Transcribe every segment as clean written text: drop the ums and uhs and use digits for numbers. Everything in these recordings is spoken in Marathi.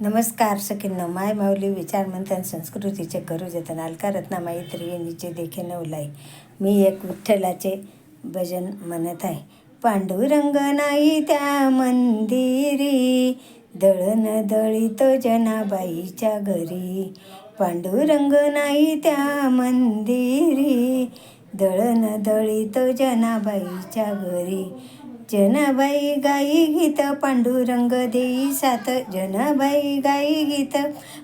नमस्कार सखींनो, माय माऊली विचार मंथन संस्कृतीचे करू जतन अलका रत्नामाई त्रिवेणीचे देखे नवलाई. मी एक विठ्ठलाचे भजन म्हणत आहे. पांडुरंग नाही त्या मंदिरी, दळण दळीतो जनाबाईच्या घरी. पांडुरंग नाही त्या मंदिरी, दळण दळीतो जनाबाईच्या घरी. जनाबाई गाई गीत पांडुरंग देई साथ, जनाबाई गाई गीत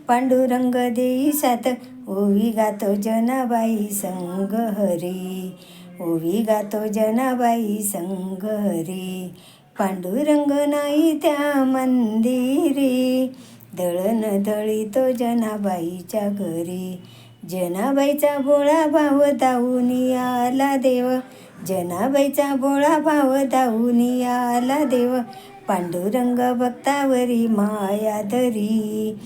पांडुरंग देई साथ. ओवी गातो जनाबाई संग हरी, ओवी गातो जनाबाई संग हरी. पांडुरंग नाही त्या मंदिरी, दळण दळीतो जनाबाईच्या घरी. जनाबाईचा भोळा भाव धावून आला देव, जनाबाईचा भोळा भाव धावून आला देव. पांडुरंग भक्तावरी माया धरी,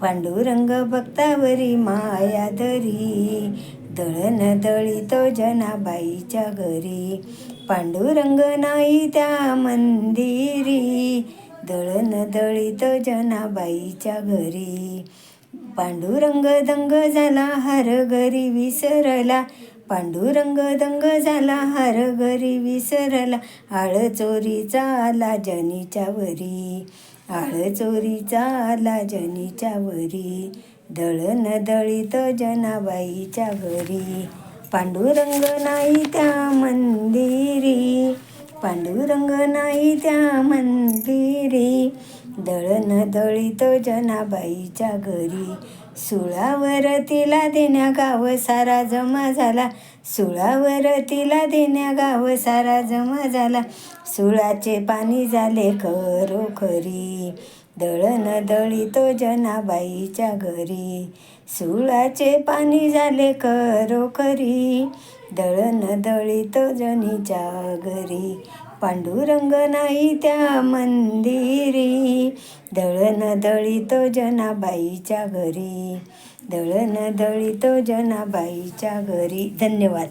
पांडुरंग भक्तावरी माया धरी. दळण दळीतो जनाबाईच्या घरी. पांडुरंग नाही त्या मंदिरी, दळण दळीतो जनाबाईच्या घरी. पांडुरंग दंग झाला हर घरी विसरला, पांडुरंग दंग झाला हर घरी विसरला. आळ चोरीचा आला जनीच्या वरी, आळ चोरीचा आला जनीच्या वरी. दळण दळीतो जनाबाईच्या घरी. पांडुरंग नाही त्या मंदिरी, पांडुरंग नाही त्या मंदिरी. दळण दळीतो जनाबाईच्या घरी. सुळावर तिला देण्या गाव सारा जमा झाला, सुळावर तिला देण्या गाव सारा जमा झाला. सुळाचे पाणी झाले खरोखरी, दळण दळीतो जनाबाईच्या घरी. सुळाचे पाणी झाले खरोखरी, दळण दळीतो जनीच्या घरी. पांडुरंग नाही त्या मंदिरी, दळण दळीतो जनाबाईच्या घरी. दळण दळीतो जनाबाईच्या घरी. धन्यवाद.